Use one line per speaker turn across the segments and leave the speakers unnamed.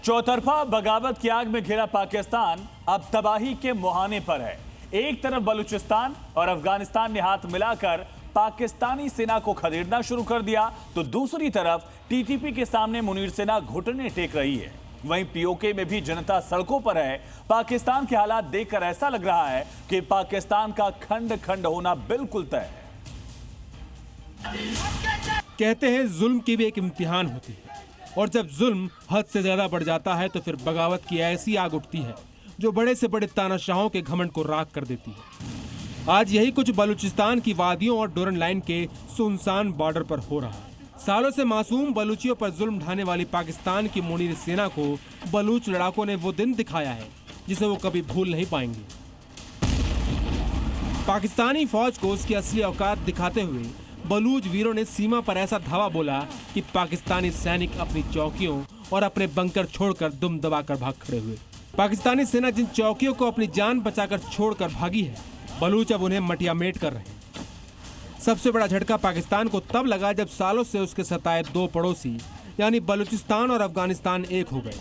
चौतरफा बगावत की आग में घिरा पाकिस्तान अब तबाही के मुहाने पर है। एक तरफ बलूचिस्तान और अफगानिस्तान ने हाथ मिलाकर पाकिस्तानी सेना को खदेड़ना शुरू कर दिया, तो दूसरी तरफ टीटीपी के सामने मुनीर सेना घुटने टेक रही है। वहीं पीओके में भी जनता सड़कों पर है। पाकिस्तान के हालात देखकर ऐसा लग रहा है कि पाकिस्तान का खंड खंड होना बिल्कुल तय है।
कहते हैं जुल्म की भी एक इम्तिहान होती है, और जब जुल्म हद से ज्यादा बढ़ जाता है तो फिर बगावत की ऐसी आग उठती है जो बड़े से बड़े तानाशाहों के घमंड को राख कर देती है। आज यही कुछ बलूचिस्तान की वादियों और डोरन लाइन के सुनसान बॉर्डर पर हो रहा है। सालों से मासूम बलूचियों पर जुल्म ढाने वाली पाकिस्तान की मुनीर सेना को बलूच लड़ाकों ने वो दिन दिखाया है जिसे वो कभी भूल नहीं पाएंगे। पाकिस्तानी फौज को उसकी असली औकात दिखाते हुए बलूच वीरों ने सीमा पर ऐसा धावा बोला कि पाकिस्तानी सैनिक अपनी चौकियों और अपने बंकर छोड़कर दुम दबाकर भाग खड़े हुए। पाकिस्तानी सेना जिन चौकियों को अपनी जान बचाकर छोड़कर भागी है, बलूच अब उन्हें मटियामेट कर रहे हैं। सबसे बड़ा झटका पाकिस्तान को तब लगा जब सालों से उसके सताए दो पड़ोसी यानी बलूचिस्तान और अफगानिस्तान एक हो गए।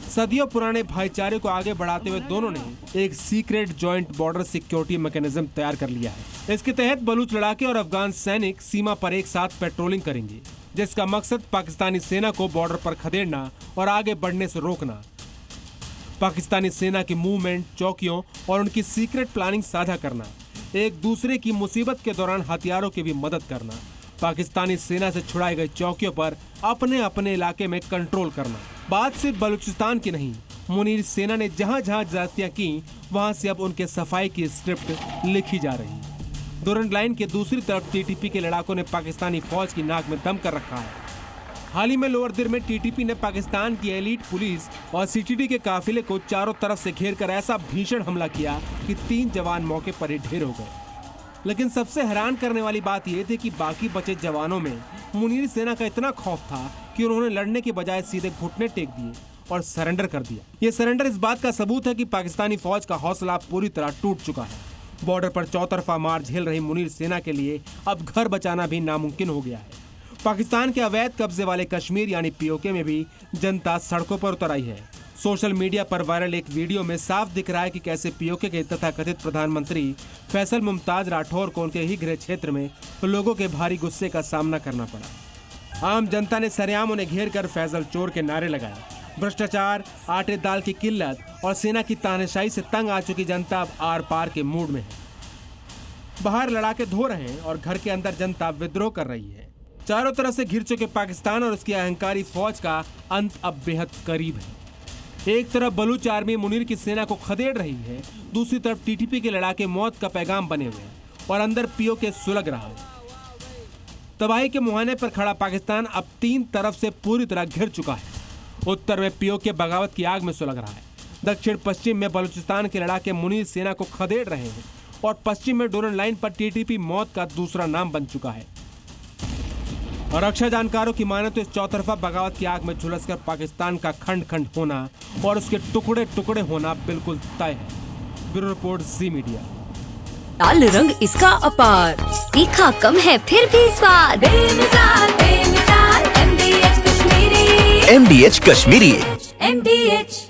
सदियों पुराने भाईचारे को आगे बढ़ाते हुए दोनों ने एक secret joint border security mechanism तैयार कर लिया है। इसके तहत बलूच लड़ाके और अफगान सैनिक सीमा पर एक साथ पेट्रोलिंग करेंगे, जिसका मकसद पाकिस्तानी सेना को बॉर्डर पर खदेड़ना और आगे बढ़ने से रोकना। पाकिस्तानी सेना की मूवमेंट, चौकियों और उनकी सीक्रेट प्लानिंग साझा करना, एक दूसरे की मुसीबत के दौरान हथियारों की भी मदद करना, पाकिस्तानी सेना से छुड़ाई गई चौकियों पर अपने अपने इलाके में कंट्रोल करना। बात सिर्फ बलूचिस्तान की नहीं, मुनीर सेना ने जहां जहां ज्यादतियां की वहां से अब उनके सफाई की स्क्रिप्ट लिखी जा रही है। डोरन लाइन के दूसरी तरफ टीटीपी के लड़ाकों ने पाकिस्तानी फौज की नाक में दम कर रखा है। हाल ही में लोअर दिर में टीटीपी ने पाकिस्तान की एलीट पुलिस और सीटीडी के काफिले को चारों तरफ से घेरकर ऐसा भीषण हमला किया कि 3 जवान मौके पर ही ढेर हो गए। लेकिन सबसे हैरान करने वाली बात यह थी कि बाकी बचे जवानों में मुनीर सेना का इतना खौफ था कि उन्होंने लड़ने के बजाय सीधे घुटने टेक दिए और सरेंडर कर दिया। ये सरेंडर इस बात का सबूत है कि पाकिस्तानी फौज का हौसला पूरी तरह टूट चुका है। बॉर्डर पर चौतरफा मार झेल रही मुनीर सेना के लिए अब घर बचाना भी नामुमकिन हो गया है। पाकिस्तान के अवैध कब्जे वाले कश्मीर यानी पीओके में भी जनता सड़कों पर उतर आई है। सोशल मीडिया पर वायरल एक वीडियो में साफ दिख रहा है कि कैसे पीओके के तथाकथित प्रधानमंत्री फैसल मुमताज राठौर को उनके ही गृह क्षेत्र में लोगों के भारी गुस्से का सामना करना पड़ा। आम जनता ने सरेआम उन्हें घेर कर फैसल चोर के नारे लगाए। भ्रष्टाचार, आटे दाल की किल्लत और सेना की तानाशाही से तंग आ चुकी जनता अब आर पार के मूड में है। बाहर लड़ाके धो रहे हैं और घर के अंदर जनता विद्रोह कर रही है। चारों तरफ से घिर चुके पाकिस्तान और उसकी अहंकारी फौज का अंत अब बेहद करीब है। एक तरफ बलूच आर्मी मुनीर की सेना को खदेड़ रही है, दूसरी तरफ टीटीपी के लड़ाके मौत का पैगाम बने हुए हैं और अंदर पीओके सुलग रहा है। तबाही के मुहाने पर खड़ा पाकिस्तान अब 3 तरफ से पूरी तरह घिर चुका है। उत्तर में पीओके बगावत की आग में सुलग रहा है, दक्षिण पश्चिम में बलूचिस्तान के लड़ाके मुनीर सेना को खदेड़ रहे हैं और पश्चिम में डोरन लाइन पर टीटीपी मौत का दूसरा नाम बन चुका है। और रक्षा जानकारों की माने तो इस चौतरफा बगावत की आग में झुलसकर पाकिस्तान का खंड खंड होना और उसके टुकड़े टुकड़े होना बिल्कुल तय है। ब्यूरो रिपोर्ट, जी मीडिया।
लाल रंग इसका अपार, तीखा कम है फिर भी स्वाद। बेमिसाल बेमिसाल MDH Kashmiri.
MDH Kashmiri.
MDH